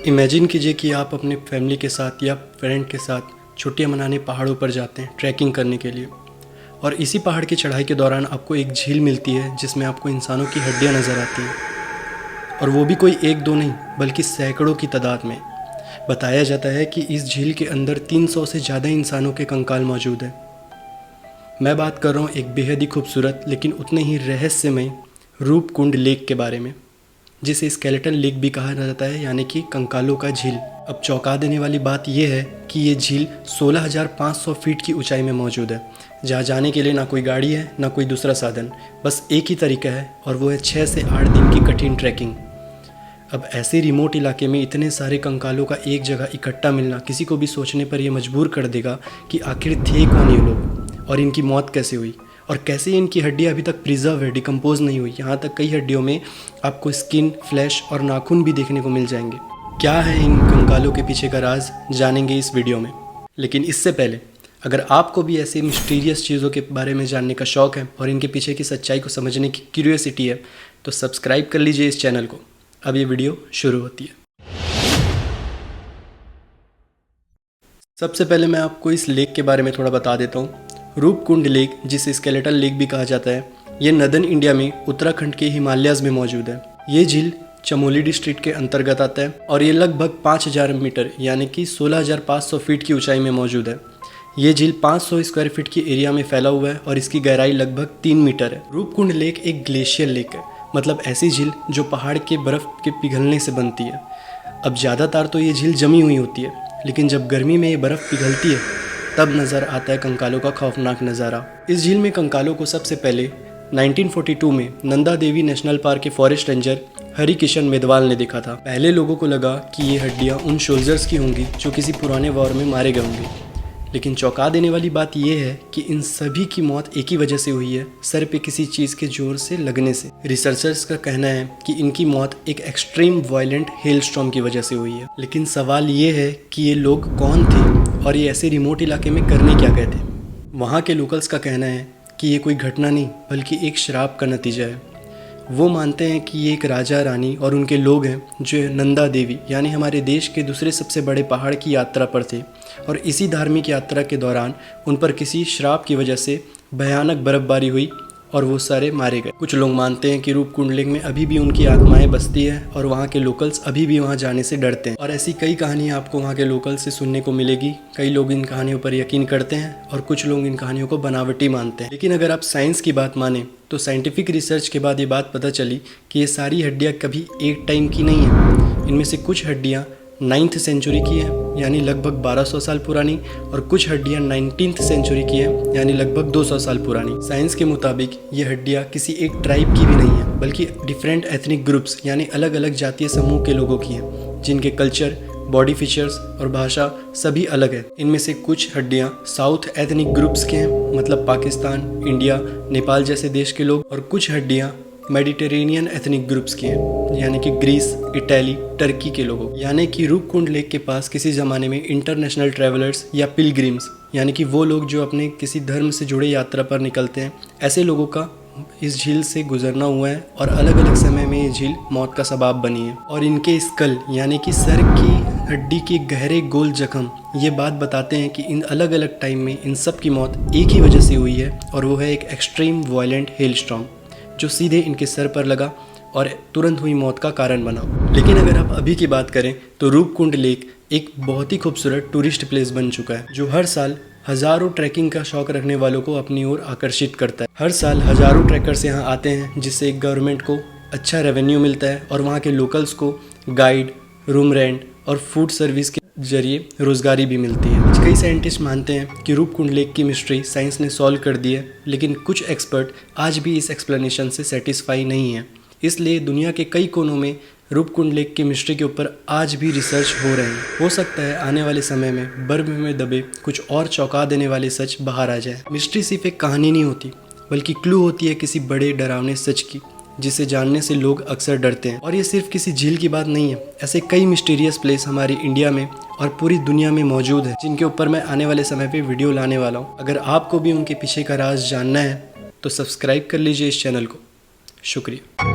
Imagine कीजिए कि आप अपने फैमिली के साथ या फ्रेंड के साथ छुट्टियां मनाने पहाड़ों पर जाते हैं ट्रैकिंग करने के लिए, और इसी पहाड़ की चढ़ाई के दौरान आपको एक झील मिलती है जिसमें आपको इंसानों की हड्डियां नज़र आती हैं, और वो भी कोई एक दो नहीं बल्कि सैकड़ों की तादाद में। बताया जाता है कि इस झील के अंदर 300 से ज़्यादा इंसानों के कंकाल मौजूद हैं। मैं बात कर रहा हूँ एक बेहद ही खूबसूरत लेकिन उतने ही रहस्यमय रूपकुंड लेक के बारे में, जिसे स्केलेटन लेक भी कहा जाता है, यानी कि कंकालों का झील। अब चौंका देने वाली बात यह है कि ये झील 16,500 फीट की ऊंचाई में मौजूद है, जहाँ जाने के लिए ना कोई गाड़ी है ना कोई दूसरा साधन, बस एक ही तरीका है और वो है 6 से 8 दिन की कठिन ट्रैकिंग। अब ऐसे रिमोट इलाके में इतने सारे कंकालों का एक जगह इकट्ठा मिलना किसी को भी सोचने पर यह मजबूर कर देगा कि आखिर थे कौन ये लोग और इनकी मौत कैसे हुई, और कैसे इनकी हड्डियाँ अभी तक प्रिजर्व है, डिकम्पोज नहीं हुई। यहाँ तक कई हड्डियों में आपको स्किन, फ्लैश और नाखून भी देखने को मिल जाएंगे। क्या है इन कंकालों के पीछे का राज, जानेंगे इस वीडियो में। लेकिन इससे पहले अगर आपको भी ऐसे मिस्टीरियस चीज़ों के बारे में जानने का शौक़ है और इनके पीछे की सच्चाई को समझने की क्यूरियोसिटी है, तो सब्सक्राइब कर लीजिए इस चैनल को। अब ये वीडियो शुरू होती है। सबसे पहले मैं आपको इस लेक के बारे में थोड़ा बता देता हूँ। रूपकुंड लेक, जिसे स्केलेटन लेक भी कहा जाता है, ये नदन इंडिया में उत्तराखंड के हिमालयाज़ में मौजूद है। ये झील चमोली डिस्ट्रिक्ट के अंतर्गत आता है और ये लगभग 5,000 मीटर यानी कि 16,500 फीट की ऊंचाई में मौजूद है। ये झील 500 स्क्वायर फीट की एरिया में फैला हुआ है और इसकी गहराई लगभग 3 मीटर है। रूपकुंड लेक एक ग्लेशियर लेक है, मतलब ऐसी झील जो पहाड़ के बर्फ़ के पिघलने से बनती है। अब ज़्यादातर तो ये झील जमी हुई होती है, लेकिन जब गर्मी में ये बर्फ़ पिघलती है तब नज़र आता है कंकालों का खौफनाक नज़ारा। इस झील में कंकालों को सबसे पहले 1942 में नंदा देवी नेशनल पार्क के फॉरेस्ट रेंजर हरि किशन मेदवाल ने देखा था। पहले लोगों को लगा कि ये हड्डियाँ उन सोल्जर्स की होंगी जो किसी पुराने वॉर में मारे गए होंगे, लेकिन चौंका देने वाली बात यह है कि इन सभी की मौत एक ही वजह से हुई है, सर पे किसी चीज़ के जोर से लगने से। रिसर्चर्स का कहना है कि इनकी मौत एक एक्सट्रीम वायलेंट हेल स्टॉर्म की वजह से हुई है। लेकिन सवाल ये है कि ये लोग कौन थे और ये ऐसे रिमोट इलाके में करने क्या गए थे। वहाँ के लोकल्स का कहना है कि ये कोई घटना नहीं बल्कि एक श्राप का नतीजा है। वो मानते हैं कि ये एक राजा, रानी और उनके लोग हैं जो नंदा देवी यानी हमारे देश के दूसरे सबसे बड़े पहाड़ की यात्रा पर थे, और इसी धार्मिक यात्रा के दौरान उन पर किसी श्राप की वजह से भयानक बर्फबारी हुई और वो सारे मारे गए। कुछ लोग मानते हैं कि रूपकुंड लेक में अभी भी उनकी आत्माएं बसती है और वहाँ के लोकल्स अभी भी वहाँ जाने से डरते हैं, और ऐसी कई कहानियाँ आपको वहाँ के लोकल्स से सुनने को मिलेगी। कई लोग इन कहानियों पर यकीन करते हैं और कुछ लोग इन कहानियों को बनावटी मानते हैं। लेकिन अगर आप साइंस की बात माने तो साइंटिफिक रिसर्च के बाद ये बात पता चली कि ये सारी हड्डियाँ कभी एक टाइम की नहीं है। इनमें से कुछ हड्डियाँ 9th सेंचुरी की है यानी लगभग 1200 साल पुरानी, और कुछ हड्डियाँ 19th सेंचुरी की है यानी लगभग 200 साल पुरानी। साइंस के मुताबिक ये हड्डियाँ किसी एक ट्राइब की भी नहीं है बल्कि डिफरेंट एथनिक ग्रुप्स यानी अलग अलग जातीय समूह के लोगों की हैं, जिनके कल्चर, बॉडी फीचर्स और भाषा सभी अलग है। इनमें से कुछ हड्डियाँ साउथ एथनिक ग्रुप्स के हैं, मतलब पाकिस्तान, इंडिया, नेपाल जैसे देश के लोग, और कुछ हड्डियाँ मेडिटेरेनियन एथनिक ग्रुप्स की हैं यानी कि ग्रीस, इटली, टर्की के लोगों। यानी कि रूपकुंड लेक के पास किसी ज़माने में इंटरनेशनल ट्रैवलर्स या पिलग्रिम्स यानी कि वो लोग जो अपने किसी धर्म से जुड़े यात्रा पर निकलते हैं, ऐसे लोगों का इस झील से गुजरना हुआ है और अलग अलग समय में ये झील मौत का सबब बनी है। और इनके स्कल यानी कि सर की हड्डी के गहरे गोल जख्म ये बात बताते हैं कि इन अलग अलग टाइम में इन सब की मौत एक ही वजह से हुई है, और वो है एक एक्सट्रीम वायलेंट हेल स्टॉर्म जो सीधे इनके सर पर लगा और तुरंत हुई मौत का कारण बना। लेकिन अगर आप अभी की बात करें तो रूपकुंड लेक एक बहुत ही खूबसूरत टूरिस्ट प्लेस बन चुका है, जो हर साल हज़ारों ट्रैकिंग का शौक़ रखने वालों को अपनी ओर आकर्षित करता है। हर साल हज़ारों ट्रैकर्स यहाँ आते हैं, जिससे गवर्नमेंट को अच्छा रेवेन्यू मिलता है और वहाँ के लोकल्स को गाइड, रूम रेंट और फूड सर्विस के जरिए रोज़गारी भी मिलती है। कई साइंटिस्ट मानते हैं कि रूपकुंड लेक की मिस्ट्री साइंस ने सॉल्व कर दी है, लेकिन कुछ एक्सपर्ट आज भी इस एक्सप्लेनेशन से सेटिस्फाई नहीं है। इसलिए दुनिया के कई कोनों में रूपकुंड लेक की मिस्ट्री के ऊपर आज भी रिसर्च हो रहे हैं। हो सकता है आने वाले समय में बर्फ में दबे कुछ और चौंका देने वाले सच बाहर आ जाए। मिस्ट्री सिर्फ एक कहानी नहीं होती बल्कि क्लू होती है किसी बड़े डरावने सच की, जिसे जानने से लोग अक्सर डरते हैं। और ये सिर्फ किसी झील की बात नहीं है, ऐसे कई मिस्टीरियस प्लेस हमारी इंडिया में और पूरी दुनिया में मौजूद है, जिनके ऊपर मैं आने वाले समय पे वीडियो लाने वाला हूँ। अगर आपको भी उनके पीछे का राज जानना है तो सब्सक्राइब कर लीजिए इस चैनल को। शुक्रिया।